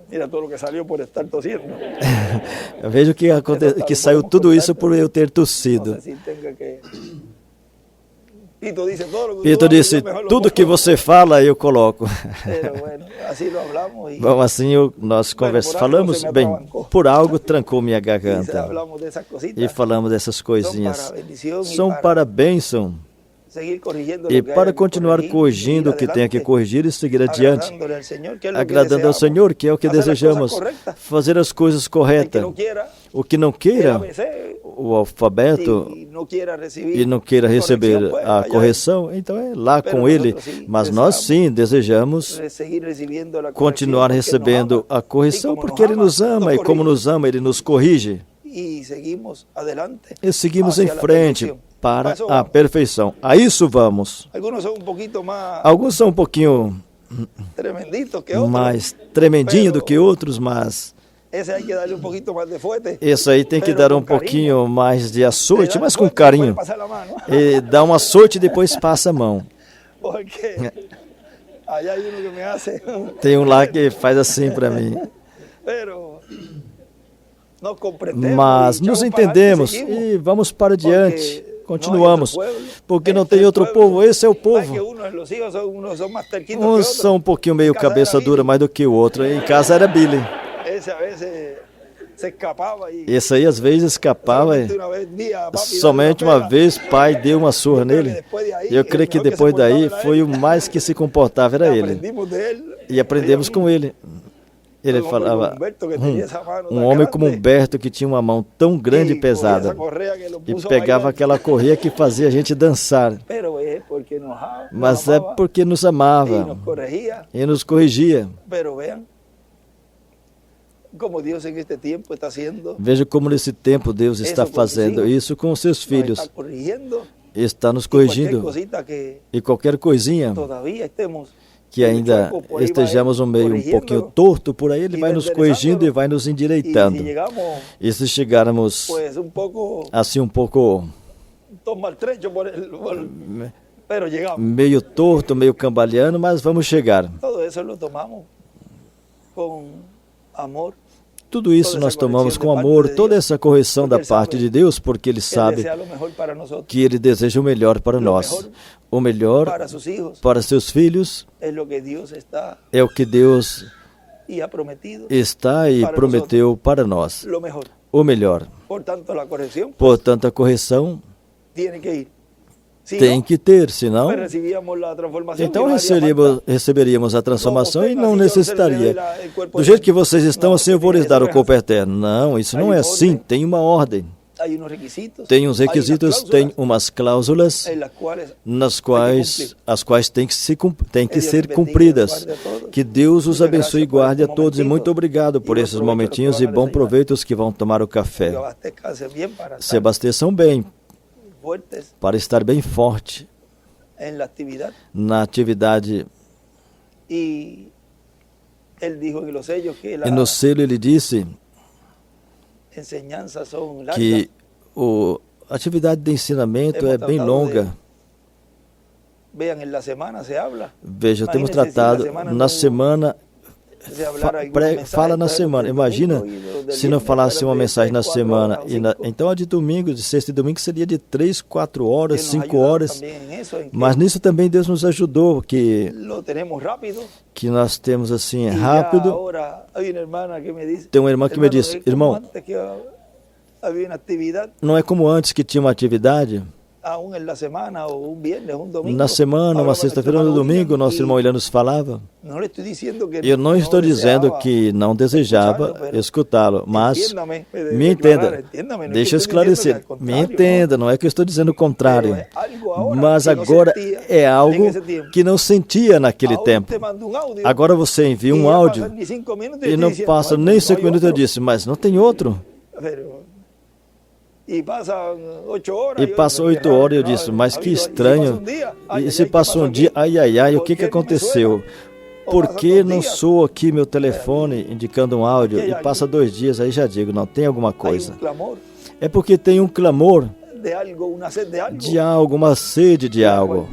Eu vejo que saiu tudo isso por eu ter tossido. Pito disse, tudo que você fala eu coloco. Bom, assim nós falamos, bem, por algo trancou minha garganta. E falamos dessas coisinhas. São para bênção. E para continuar corrigindo o que tem que corrigir e seguir adiante, agradando ao Senhor, que é o que desejamos, fazer as coisas corretas. O que não queira o alfabeto e não queira receber a correção, então é lá com ele. Mas nós sim desejamos continuar recebendo a correção, porque ele nos ama, e como nos ama, ele nos corrige. E seguimos em frente para a perfeição. A isso vamos. Alguns são um pouquinho mais tremendinho do que outros, mas esse aí tem que dar um pouquinho mais de açoite, mas com carinho. E dá um açoite e depois passa a mão. Tem um lá que faz assim para mim. Mas nos entendemos e vamos para diante. Continuamos, porque não tem outro povo, esse é o povo. Uns são um pouquinho meio cabeça dura mais do que o outro. Em casa era Billy. Esse aí às vezes escapava. Somente uma vez pai deu uma surra nele. Eu creio que depois daí foi o mais que se comportava, era ele. E aprendemos com ele. Ele falava, um homem como Humberto que tinha uma mão tão grande e pesada e pegava aquela correia que fazia a gente dançar. Mas é porque nos amava e nos corrigia. Veja como nesse tempo Deus está fazendo isso com os seus filhos. Está nos corrigindo. E qualquer coisinha que ainda estejamos meio um pouquinho torto por aí, Ele vai nos corrigindo e vai nos endireitando. E se chegarmos assim um pouco meio torto, meio cambaleando, mas vamos chegar. Tudo isso nós tomamos com amor, toda essa correção da parte de Deus, porque Ele sabe que Ele deseja o melhor para nós. O melhor para seus filhos é o que Deus está e prometeu para nós. O melhor. Portanto, a correção tem que ter, senão então receberíamos a transformação e não necessitaria. Do jeito que vocês estão, assim eu vou lhes dar o corpo eterno. Não, isso não é assim, tem uma ordem. Tem uns requisitos, tem umas cláusulas as quais têm que ser cumpridas. Que Deus os abençoe e guarde a todos e muito obrigado por esses momentinhos e bom proveito os que vão tomar o café. Se abasteçam bem para estar bem forte na atividade. E no selo ele disse que a atividade de ensinamento é bem longa. Veja, temos tratado na semana, fala na semana. Imagina se não falasse uma mensagem na semana. Então a de domingo, de sexta e domingo, seria de 3, 4 horas, 5 horas. Mas nisso também Deus nos ajudou, que nós temos assim, rápido. Tem uma irmã que me disse, irmão, não é como antes que tinha uma atividade. Na semana, uma sexta-feira ou no domingo, nosso irmão William nos falava. Eu não estou dizendo que não desejava escutá-lo, mas me entenda, deixa eu esclarecer, me entenda, não é que eu estou dizendo o contrário, mas agora é algo que não sentia naquele tempo. Agora você envia um áudio e não passa nem 5 minutos, eu disse, mas não tem outro. E passa 8 horas, eu disse, mas que estranho. E se passou um dia, ai, o que aconteceu? Por que não soa aqui meu telefone indicando um áudio? E passa 2 dias, aí já digo, não, tem alguma coisa. É porque tem um clamor de algo, uma sede de algo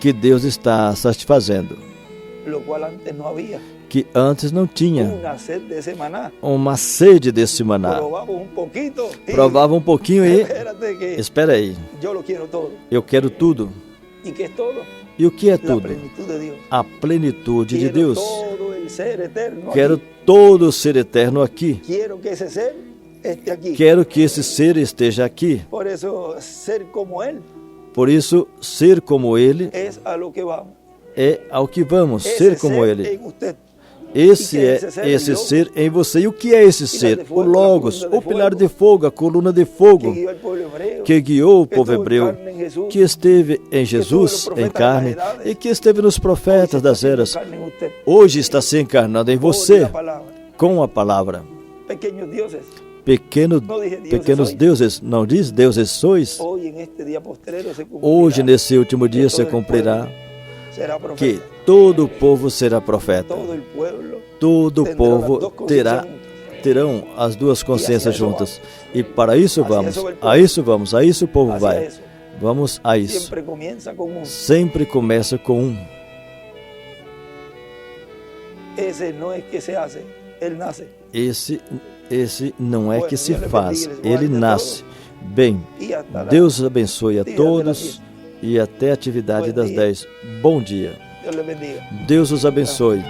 que Deus está satisfazendo, que antes não tinha. Uma sede desse maná. Provava um pouquinho e... Espera aí. Eu quero tudo. E o que é tudo? A plenitude de Deus. Quero todo o ser eterno aqui. Quero que esse ser esteja aqui. Por isso, ser como Ele é ao que vamos, ser como Ele. Esse é esse ser em você. E o que é esse ser? O Logos, o pilar de fogo, a coluna de fogo, que guiou o povo hebreu, que esteve em Jesus, em carne, e que esteve nos profetas das eras. Hoje está se encarnando em você, com a palavra. Pequenos deuses, não diz deuses sois? Hoje, nesse último dia, se cumprirá que todo o povo será profeta. Todo o povo terão as duas consciências juntas. E para isso vamos. A isso o povo vai. Vamos a isso. Sempre começa com um. Esse não é que se faz, ele nasce. Bem, Deus abençoe a todos e até a atividade das 10. Bom dia. Deus os abençoe.